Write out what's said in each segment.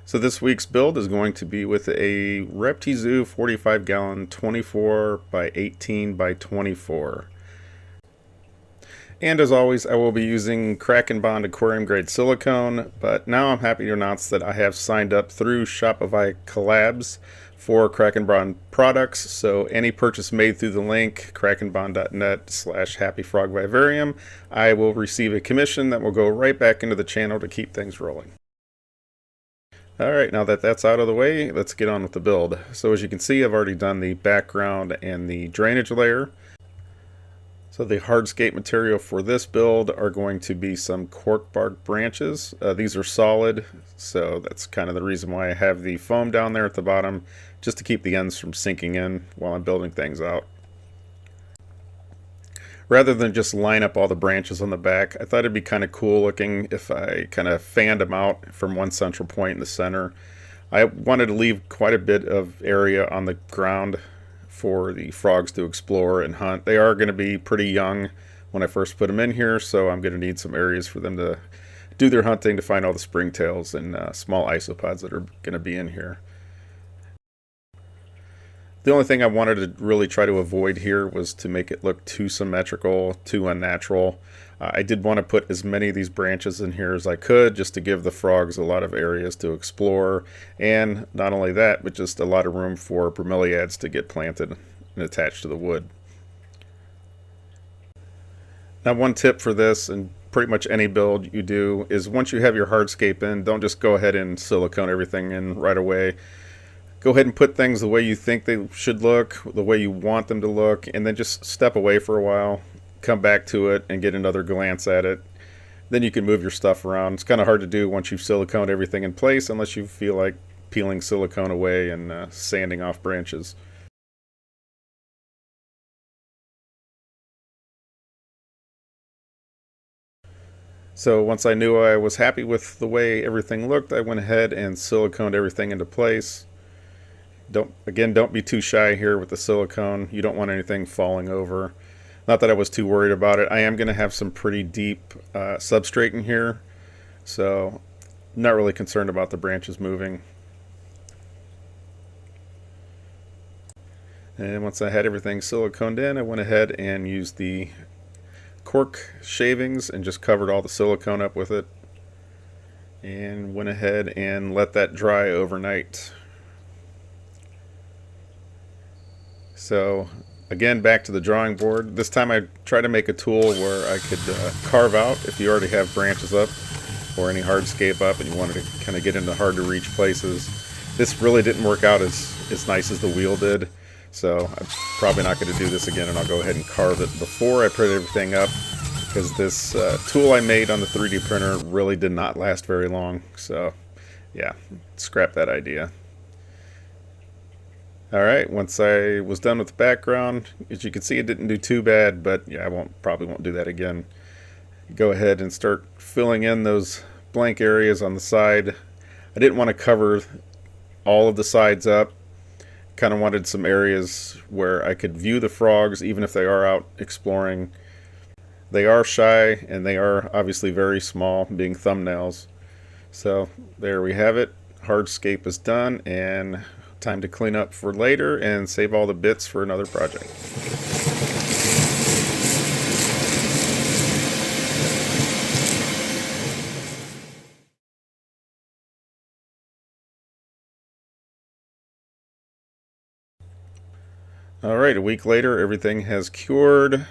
So this week's build is going to be with a Reptizoo 45 gallon 24 by 18 by 24. And as always, I will be using Kraken Bond aquarium grade silicone, but now I'm happy to announce that I have signed up through Shopify Collabs for Kraken Bond products. So any purchase made through the link krakenbond.net/happyfrogvivarium, I will receive a commission that will go right back into the channel to keep things rolling. Alright, now that that's out of the way, let's get on with the build. So as you can see, I've already done the background and the drainage layer. So the hardscape material for this build are going to be some cork bark branches. These are solid, so that's kind of the reason why I have the foam down there at the bottom, just to keep the ends from sinking in while I'm building things out. Rather than just line up all the branches on the back, I thought it'd be kind of cool looking if I kind of fanned them out from one central point in the center. I wanted to leave quite a bit of area on the ground for the frogs to explore and hunt. They are going to be pretty young when I first put them in here, so I'm going to need some areas for them to do their hunting, to find all the springtails and small isopods that are going to be in here. The only thing I wanted to really try to avoid here was to make it look too symmetrical, too unnatural. I did want to put as many of these branches in here as I could, just to give the frogs a lot of areas to explore, and not only that, but just a lot of room for bromeliads to get planted and attached to the wood. Now, one tip for this, and pretty much any build you do, is once you have your hardscape in, don't just go ahead and silicone everything in right away. Go ahead and put things the way you think they should look, the way you want them to look, and then just step away for a while, come back to it, and get another glance at it. Then you can move your stuff around. It's kind of hard to do once you've siliconed everything in place, unless you feel like peeling silicone away and sanding off branches. So once I knew I was happy with the way everything looked, I went ahead and siliconed everything into place. Don't be too shy here with the silicone. You don't want anything falling over. Not that I was too worried about it. I am going to have some pretty deep substrate in here, so I'm not really concerned about the branches moving. And once I had everything siliconed in, I went ahead and used the cork shavings and just covered all the silicone up with it, and went ahead and let that dry overnight. So again, back to the drawing board. This time I tried to make a tool where I could carve out, if you already have branches up or any hardscape up and you wanted to kind of get into hard to reach places. This really didn't work out as nice as the wheel did, so I'm probably not going to do this again, and I'll go ahead and carve it before I put everything up, because this tool I made on the 3D printer really did not last very long. So yeah, scrap that idea. Alright, once I was done with the background, as you can see, it didn't do too bad, but yeah, probably won't do that again. Go ahead and start filling in those blank areas on the side. I didn't want to cover all of the sides up. Kind of wanted some areas where I could view the frogs, even if they are out exploring. They are shy, and they are obviously very small, being thumbnails. So there we have it. Hardscape is done, and time to clean up for later and save all the bits for another project. Alright, a week later, everything has cured.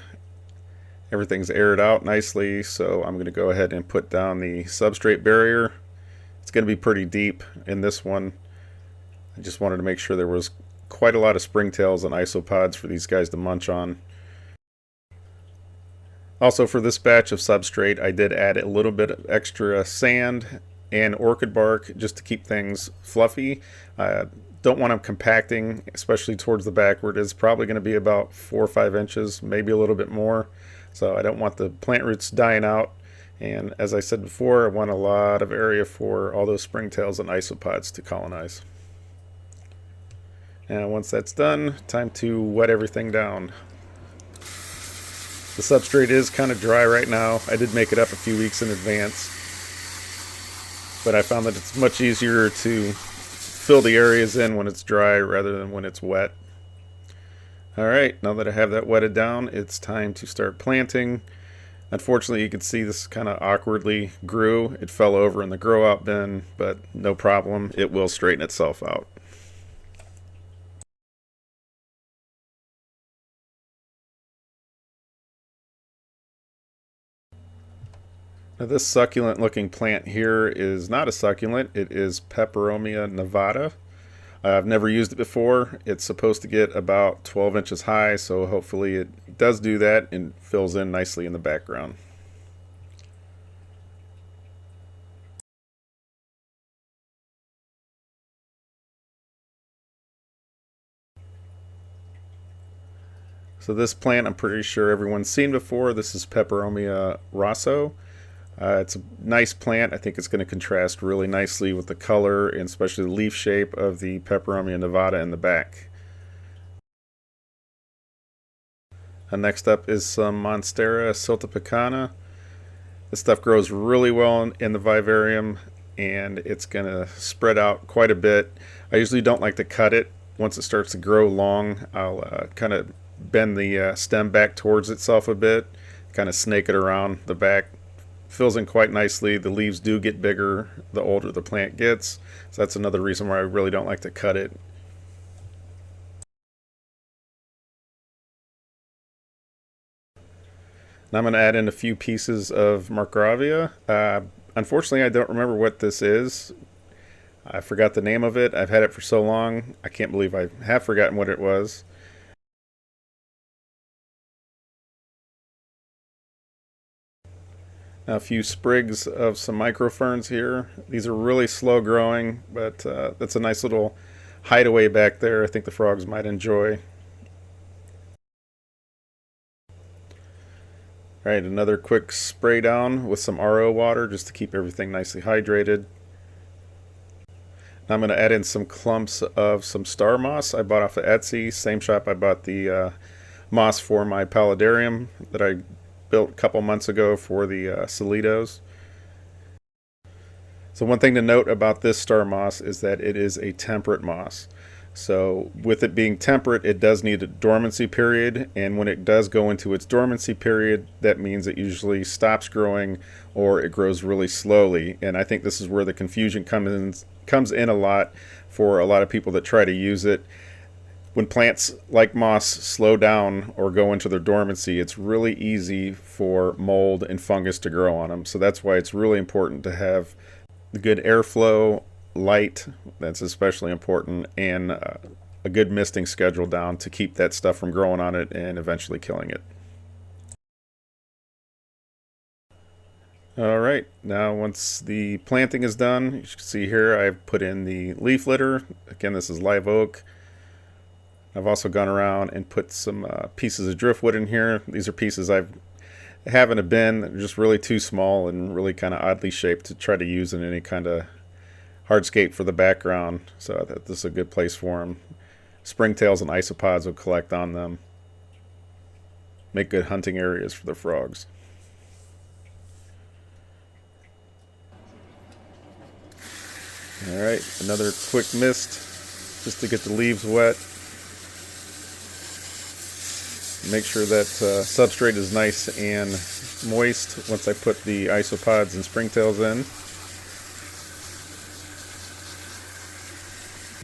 Everything's aired out nicely, so I'm going to go ahead and put down the substrate barrier. It's going to be pretty deep in this one. I just wanted to make sure there was quite a lot of springtails and isopods for these guys to munch on. Also, for this batch of substrate, I did add a little bit of extra sand and orchid bark just to keep things fluffy. Don't want them compacting, especially towards the back where it is probably going to be about 4 or 5 inches, maybe a little bit more. So I don't want the plant roots dying out. And as I said before, I want a lot of area for all those springtails and isopods to colonize. And once that's done, time to wet everything down. The substrate is kind of dry right now. I did make it up a few weeks in advance. but I found that it's much easier to fill the areas in when it's dry rather than when it's wet. Alright, now that I have that wetted down, it's time to start planting. Unfortunately, you can see this kind of awkwardly grew. It fell over in the grow out bin, but no problem. It will straighten itself out. Now this succulent looking plant here is not a succulent. It is Peperomia nevada. I've never used it before. It's supposed to get about 12 inches high, so hopefully it does do that and fills in nicely in the background. So this plant I'm pretty sure everyone's seen before. This is Peperomia rosso. It's a nice plant. I think it's going to contrast really nicely with the color and especially the leaf shape of the Peperomia nevada in the back. Next up is some Monstera siltepecana. This stuff grows really well in the vivarium and it's going to spread out quite a bit. I usually don't like to cut it. Once it starts to grow long, I'll kind of bend the stem back towards itself a bit, kind of snake it around the back. Fills in quite nicely. The leaves do get bigger the older the plant gets, so that's another reason why I really don't like to cut it. Now I'm going to add in a few pieces of Markgravia. Unfortunately, I don't remember what this is. I forgot the name of it. I've had it for so long, I can't believe I have forgotten what it was. Now a few sprigs of some microferns here. These are really slow growing, but that's a nice little hideaway back there I think the frogs might enjoy. Alright, another quick spray down with some RO water just to keep everything nicely hydrated. Now I'm going to add in some clumps of some star moss I bought off of Etsy. Same shop I bought the moss for my paludarium that I built a couple months ago for the Solitos. So one thing to note about this star moss is that it is a temperate moss. So with it being temperate, it does need a dormancy period, and when it does go into its dormancy period, that means it usually stops growing or it grows really slowly. And I think this is where the confusion comes in a lot for a lot of people that try to use it. When plants like moss slow down or go into their dormancy, it's really easy for mold and fungus to grow on them. So that's why it's really important to have the good airflow, light, that's especially important, and a good misting schedule down to keep that stuff from growing on it and eventually killing it. Alright, now once the planting is done, you can see here I've put in the leaf litter. Again, this is live oak. I've also gone around and put some pieces of driftwood in here. These are pieces I have in a bin that are just really too small and really kind of oddly shaped to try to use in any kind of hardscape for the background. So I thought this is a good place for them. Springtails and isopods will collect on them. Make good hunting areas for the frogs. Alright, another quick mist just to get the leaves wet. Make sure that substrate is nice and moist once I put the isopods and springtails in.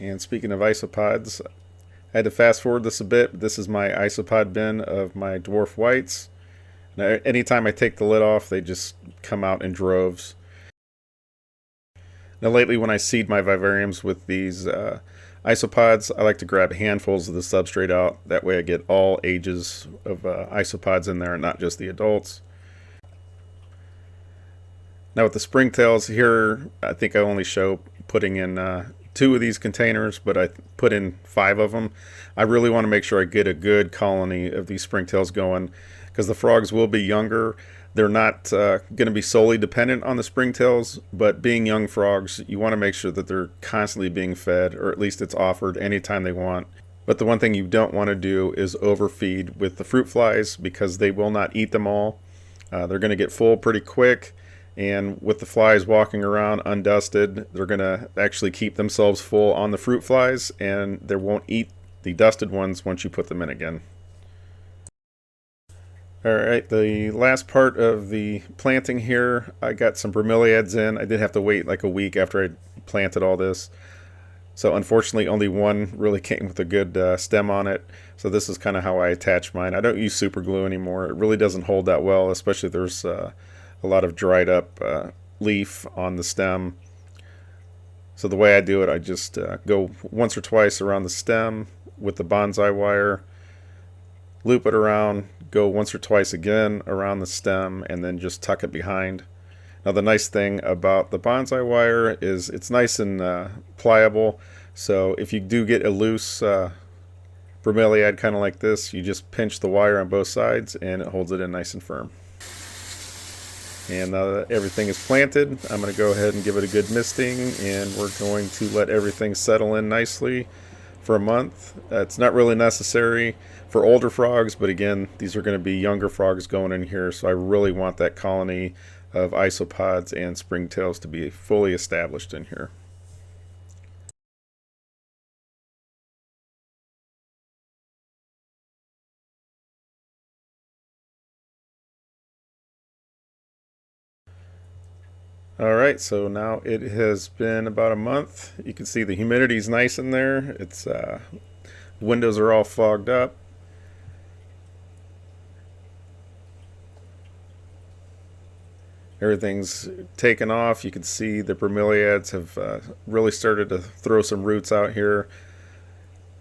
And speaking of isopods, I had to fast forward this a bit. This is my isopod bin of my dwarf whites. Now, anytime I take the lid off, they just come out in droves. Now lately when I seed my vivariums with these isopods, I like to grab handfuls of the substrate out. That way I get all ages of isopods in there and not just the adults. Now with the springtails here, I think I only show putting in 2 of these containers, but I put in 5 of them. I really want to make sure I get a good colony of these springtails going because the frogs will be younger. They're not going to be solely dependent on the springtails, but being young frogs, you want to make sure that they're constantly being fed, or at least it's offered anytime they want. But the one thing you don't want to do is overfeed with the fruit flies because they will not eat them all. They're going to get full pretty quick, And with the flies walking around undusted, they're going to actually keep themselves full on the fruit flies, and they won't eat the dusted ones once you put them in again. Alright, the last part of the planting here, I got some bromeliads in. I did have to wait like a week after I planted all this. So unfortunately only one really came with a good stem on it. So this is kind of how I attach mine. I don't use super glue anymore. It really doesn't hold that well, especially if there's a lot of dried up leaf on the stem. So the way I do it, I just go once or twice around the stem with the bonsai wire, loop it around, go once or twice again around the stem, and then just tuck it behind. Now the nice thing about the bonsai wire is it's nice and pliable, so if you do get a loose bromeliad kind of like this, you just pinch the wire on both sides and it holds it in nice and firm. And now that everything is planted, I'm going to go ahead and give it a good misting, and we're going to let everything settle in nicely for a month. It's not really necessary for older frogs, but again, these are going to be younger frogs going in here, so I really want that colony of isopods and springtails to be fully established in here. Alright, so now it has been about a month. You can see the humidity is nice in there. It's windows are all fogged up. Everything's taken off. You can see the bromeliads have really started to throw some roots out here.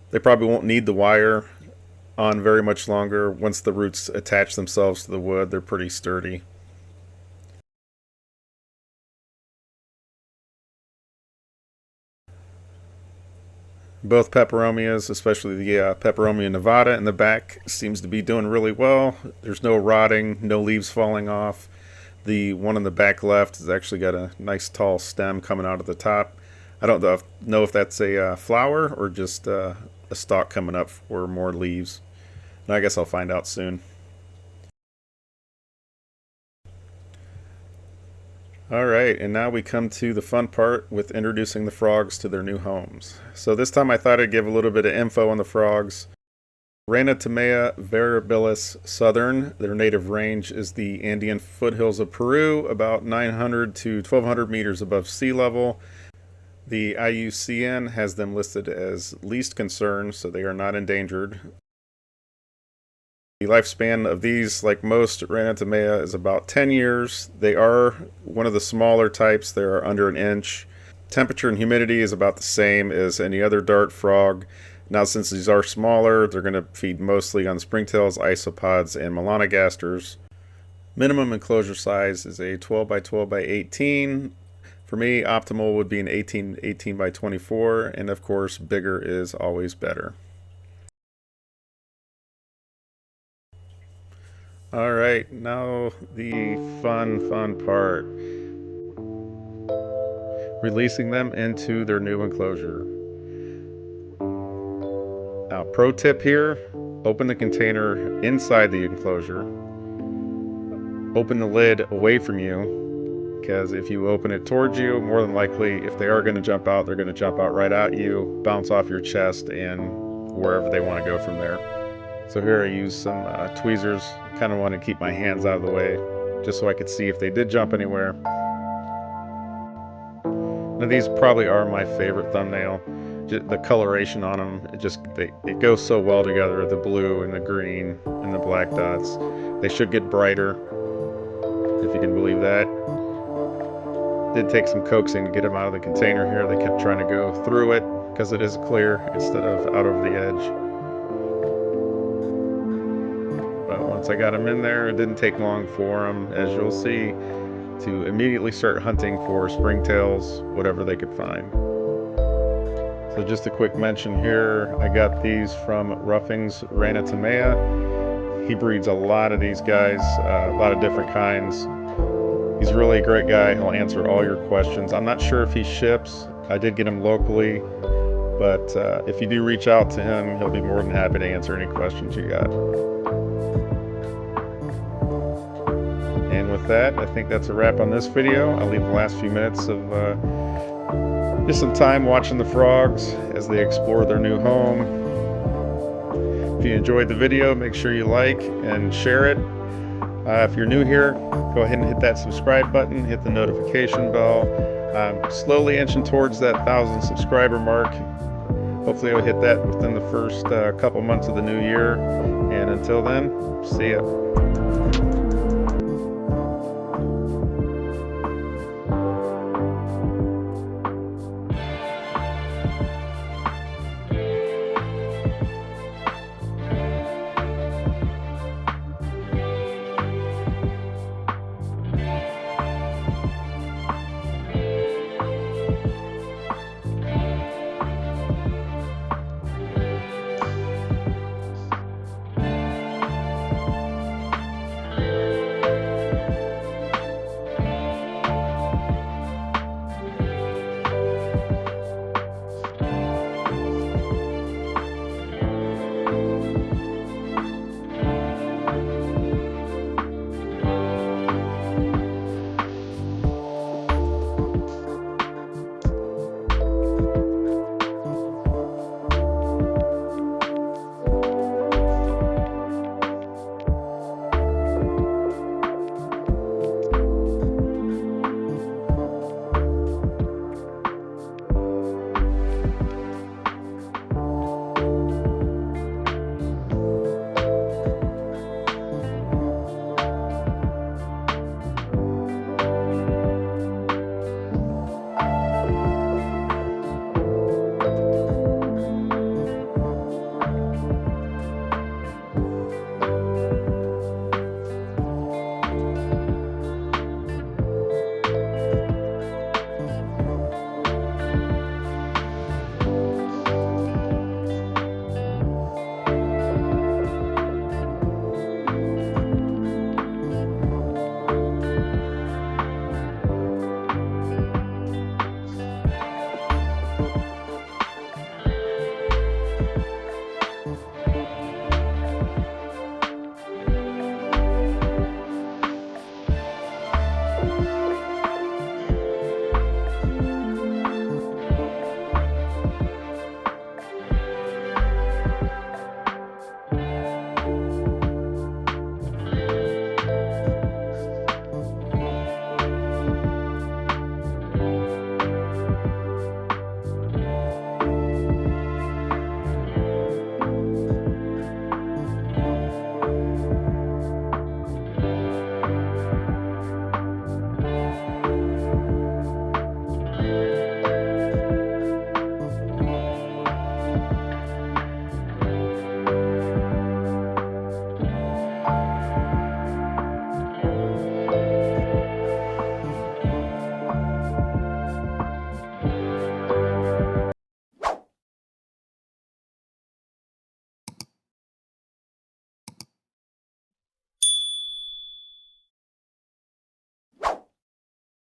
They probably won't need the wire on very much longer. Once the roots attach themselves to the wood, they're pretty sturdy. Both peperomias, especially the peperomia nevada in the back, seems to be doing really well. There's no rotting, no leaves falling off. The one on the back left has actually got a nice tall stem coming out of the top. I don't know if that's a flower or just a stalk coming up for more leaves. And I guess I'll find out soon. Alright, and now we come to the fun part with introducing the frogs to their new homes. So this time I thought I'd give a little bit of info on the frogs. Ranitomeya Variabilis southern. Their native range is the Andean foothills of Peru, about 900 to 1200 meters above sea level. The IUCN has them listed as least concern, so they are not endangered. The lifespan of these, like most Ranitomeya, is about 10 years. They are one of the smaller types. They are under an inch. Temperature and humidity is about the same as any other dart frog. Now, since these are smaller, they're going to feed mostly on springtails, isopods, and melanogasters. Minimum enclosure size is a 12 by 12 by 18. For me, optimal would be an 18 by 24, and of course, bigger is always better. Alright, now the fun part. Releasing them into their new enclosure. Now, pro tip here, open the container inside the enclosure. Open the lid away from you, because if you open it towards you, more than likely, if they are going to jump out, they're going to jump out right at you, bounce off your chest, and wherever they want to go from there. So here I use some tweezers. Kind of want to keep my hands out of the way, just so I could see if they did jump anywhere. Now these probably are my favorite thumbnail. The coloration on them, it goes so well together. The blue and the green and the black dots. They should get brighter, if you can believe that. Did take some coaxing to get them out of the container here. They kept trying to go through it because it is clear instead of out over the edge. But once I got them in there, it didn't take long for them, as you'll see, to immediately start hunting for springtails, whatever they could find. So just a quick mention here, I got these from Ruffing's Ranitomeya. He breeds a lot of these guys, a lot of different kinds. He's really a great guy. He'll answer all your questions. I'm not sure if he ships. I did get him locally, but if you do reach out to him, he'll be more than happy to answer any questions you got. And with that, I think that's a wrap on this video. I'll leave the last few minutes of just some time watching the frogs as they explore their new home. If you enjoyed the video, make sure you like and share it. If you're new here, go ahead and hit that subscribe button, hit the notification bell. I'm slowly inching towards that 1,000 subscriber mark. Hopefully I'll hit that within the first couple months of the new year. And until then, see ya.